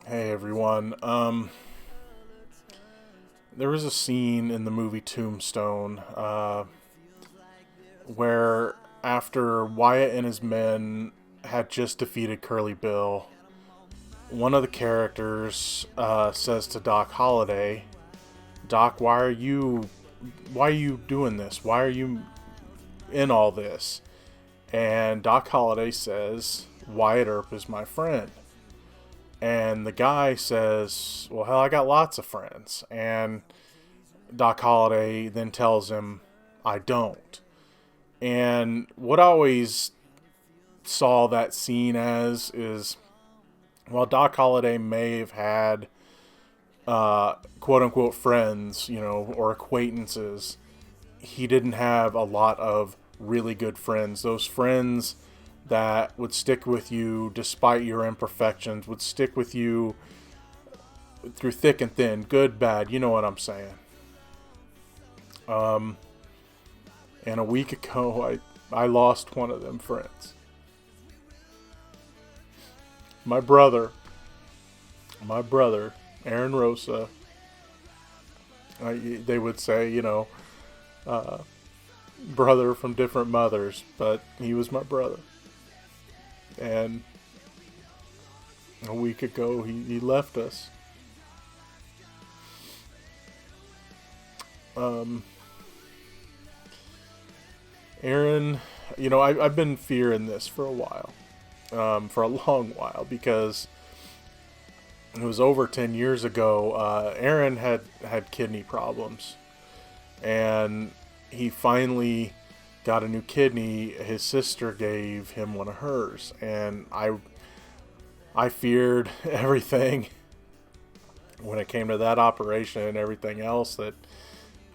Hey everyone. There was a scene in the movie Tombstone where after Wyatt and his men had just defeated Curly Bill, one of the characters says to Doc Holliday, "Doc, why are you doing this? Why are you in all this?" And Doc Holliday says, "Wyatt Earp is my friend." And the guy says, "Well, hell, I got lots of friends." And Doc Holliday then tells him, "I don't." And what I always saw that scene as is, while Doc Holliday may have had quote unquote friends, or acquaintances, he didn't have a lot of really good friends. Those friends that would stick with you despite your imperfections, would stick with you through thick and thin, good, bad, you know what I'm saying. Um, and a week ago, I lost one of them friends. My brother, my brother, Aaron Rosa, they would say, uh, brother from different mothers, but he was my brother. And a week ago, he left us. Um, Aaron, I've been fearing this for a while, for a long while, because it was over 10 years ago. Aaron had kidney problems, and he finally got a new kidney. His sister gave him one of hers, and I feared everything when it came to that operation and everything else, that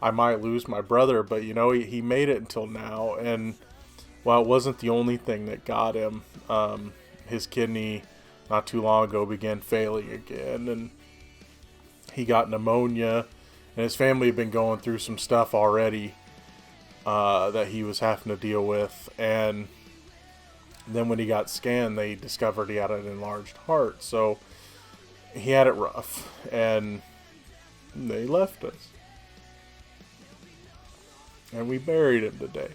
I might lose my brother. But he made it until now, and while it wasn't the only thing that got him, his kidney not too long ago began failing again, and he got pneumonia, and his family had been going through some stuff already that he was having to deal with. And then when he got scanned, they discovered he had an enlarged heart. So he had it rough, and they left us. And we buried him today.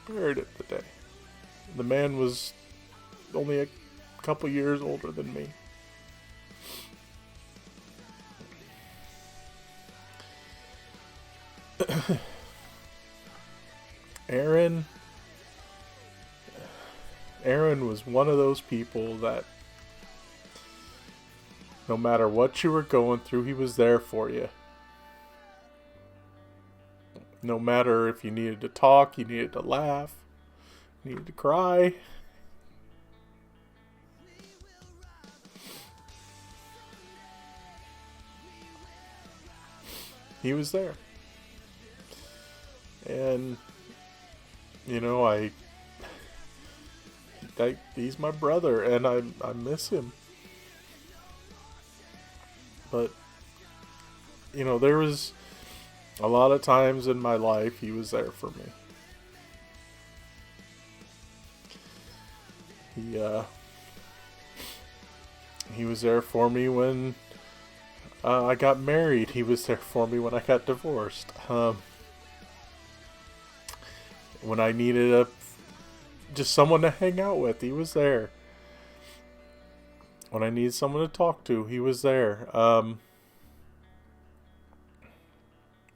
Buried him today. The man was only a couple years older than me. Aaron Aaron was one of those people that no matter what you were going through, he was there for you. No matter if you needed to talk, you needed to laugh, you needed to cry. He was there. And, he's my brother, and I miss him. But, there was a lot of times in my life he was there for me. He was there for me when I got married. He was there for me when I got divorced. When I needed just someone to hang out with, he was there. When I needed someone to talk to, he was there.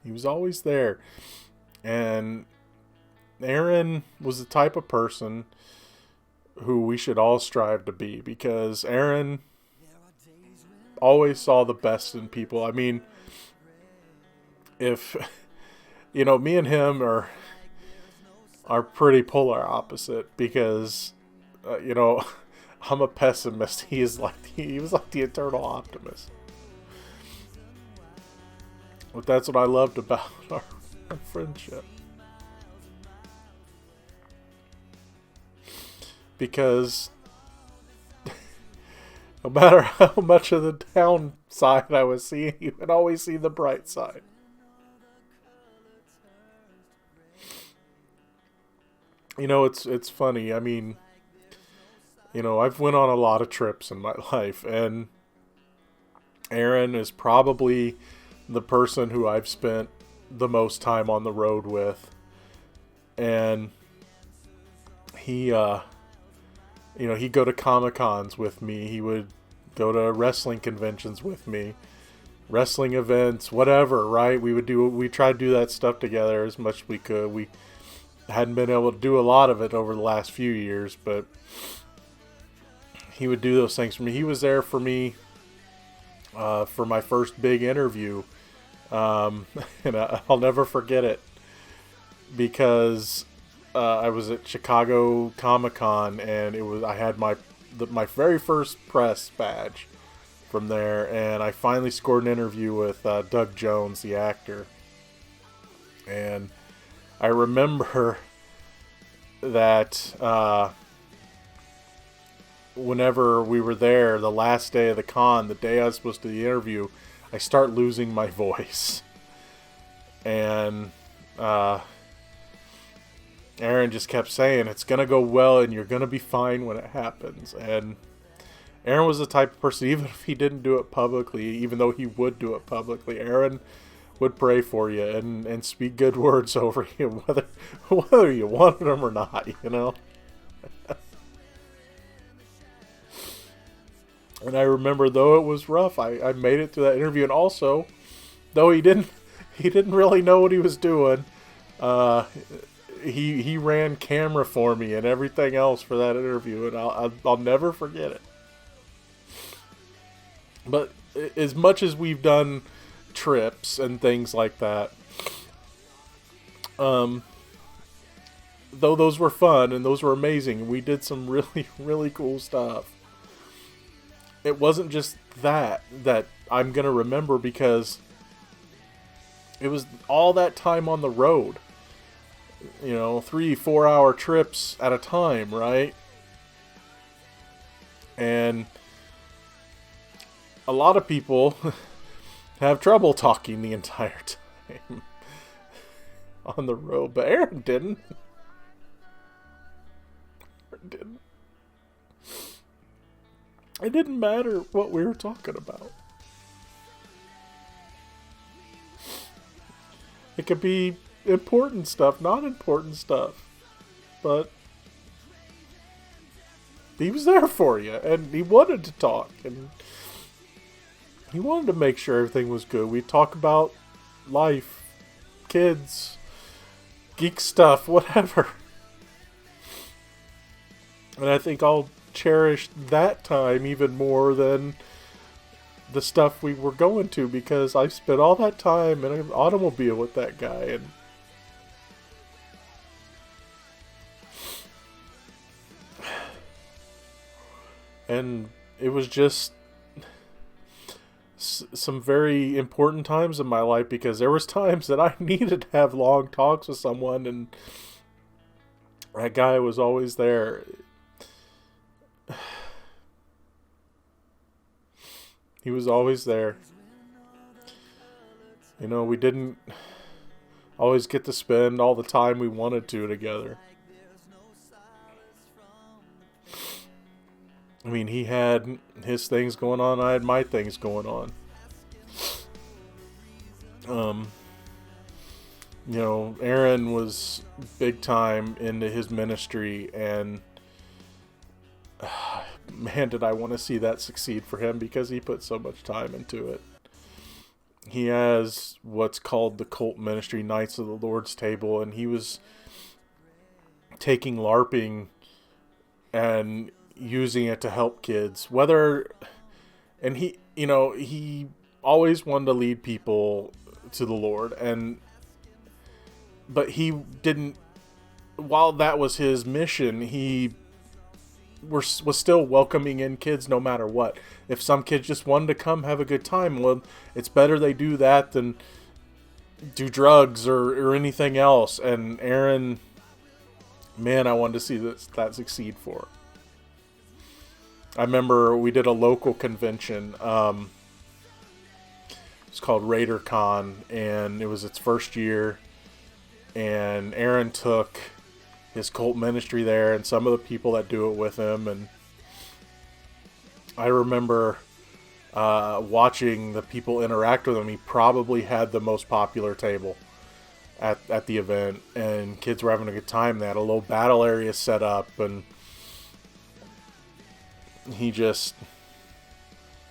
He was always there. And Aaron was the type of person who we should all strive to be, because Aaron always saw the best in people. I mean, if me and him are pretty polar opposite, because I'm a pessimist. He was like the eternal optimist. But that's what I loved about our friendship. Because no matter how much of the downside I was seeing, you could always see the bright side. It's funny. I mean, I've went on a lot of trips in my life, and Aaron is probably the person who I've spent the most time on the road with. And he'd go to Comic-Cons with me. He would go to wrestling conventions with me, wrestling events, whatever, right? We tried to do that stuff together as much as we could. We hadn't been able to do a lot of it over the last few years, but he would do those things for me. He was there for me for my first big interview, and I'll never forget it because I was at Chicago Comic-Con, and I had my very first press badge from there, and I finally scored an interview with Doug Jones, the actor. And I remember that whenever we were there, the last day of the con, the day I was supposed to do the interview, I start losing my voice. And Aaron just kept saying, it's going to go well and you're going to be fine when it happens. And Aaron was the type of person, even if he didn't do it publicly, even though he would do it publicly, Aaron would pray for you and speak good words over you, whether you wanted them or not, And I remember, though it was rough, I made it through that interview, and also, though he didn't really know what he was doing, he ran camera for me and everything else for that interview, and I'll never forget it. But as much as we've done trips and things like that, though those were fun and those were amazing, we did some really, really cool stuff. It wasn't just that I'm going to remember, because it was all that time on the road. 3-4 hour trips at a time, right? And a lot of people have trouble talking the entire time on the road, but Aaron didn't. It didn't matter what we were talking about. It could be important stuff, not important stuff, but he was there for you, and he wanted to talk, and he wanted to make sure everything was good. We'd talk about life, kids, geek stuff, whatever. And I think I'll cherish that time even more than the stuff we were going to, because I spent all that time in an automobile with that guy, and it was just some very important times in my life, because there was times that I needed to have long talks with someone, and that guy was always there. He was always there. We didn't always get to spend all the time we wanted to together. I mean, he had his things going on, I had my things going on. Aaron was big time into his ministry, and man, did I want to see that succeed for him, because he put so much time into it. He has what's called the cult ministry, Knights of the Lord's Table, and he was taking LARPing and using it to help kids. And he always wanted to lead people to the Lord, but he didn't, while that was his mission, he was still welcoming in kids no matter what. If some kids just wanted to come have a good time, well, it's better they do that than do drugs or anything else. And Aaron, man, I wanted to see that succeed for him. I remember we did a local convention. It's called RaiderCon, and it was its first year. And Aaron took his cult ministry there, and some of the people that do it with him, and I remember watching the people interact with him. He probably had the most popular table at the event, and kids were having a good time. They had a little battle area set up, and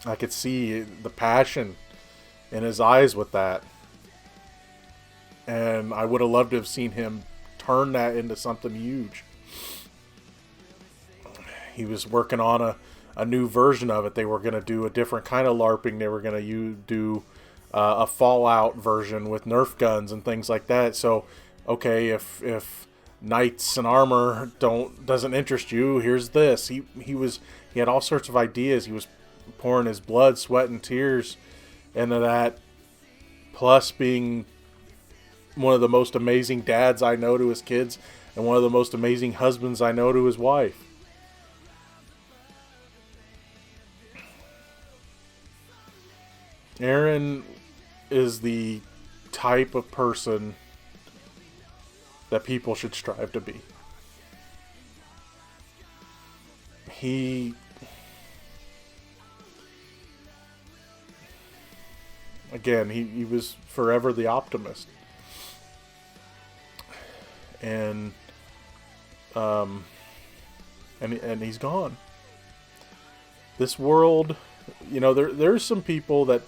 I could see the passion in his eyes with that. And I would have loved to have seen him turn that into something huge. He was working on a new version of it. They were going to do a different kind of LARPing. They were going to do a Fallout version with Nerf guns and things like that. So, okay, if knights and armor doesn't interest you, here's this. He had all sorts of ideas. He was pouring his blood, sweat, and tears into that. Plus, being one of the most amazing dads I know to his kids, and one of the most amazing husbands I know to his wife. Aaron is the type of person that people should strive to be. He was forever the optimist. And he's gone. This world, there's some people that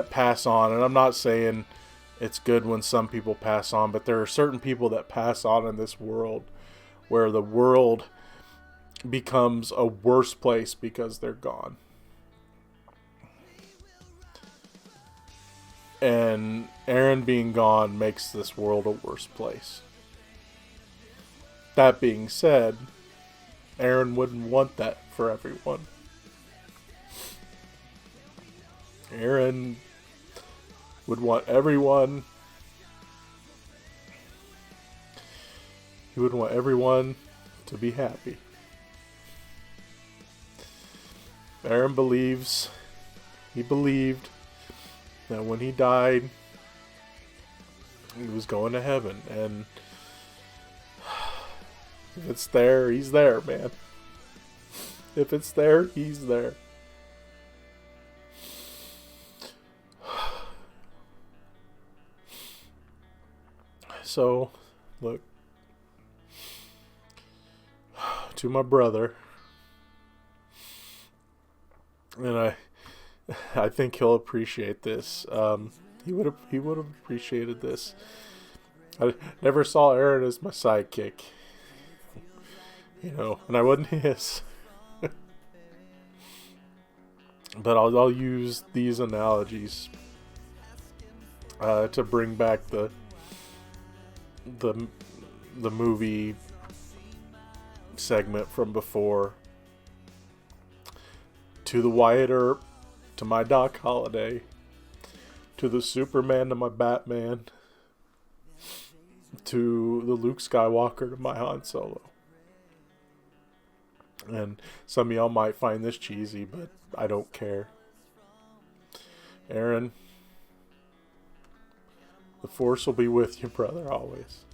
pass on, and I'm not saying it's good when some people pass on, but there are certain people that pass on in this world where the world becomes a worse place because they're gone. And Aaron being gone makes this world a worse place. That being said, Aaron wouldn't want that for everyone. Aaron would want everyone. He would want everyone to be happy. Aaron believed that when he died, he was going to heaven. And if it's there, he's there, man. If it's there, he's there. So, look, to my brother, and I think he'll appreciate this. He would have appreciated this. I never saw Aaron as my sidekick, and I wasn't his. But I'll use these analogies to bring back the movie segment from before. To the Wyatt Earp, to my Doc Holliday, to the Superman to my Batman, to the Luke Skywalker to my Han Solo. And some of y'all might find this cheesy, but I don't care. Aaron, the Force will be with you, brother, always.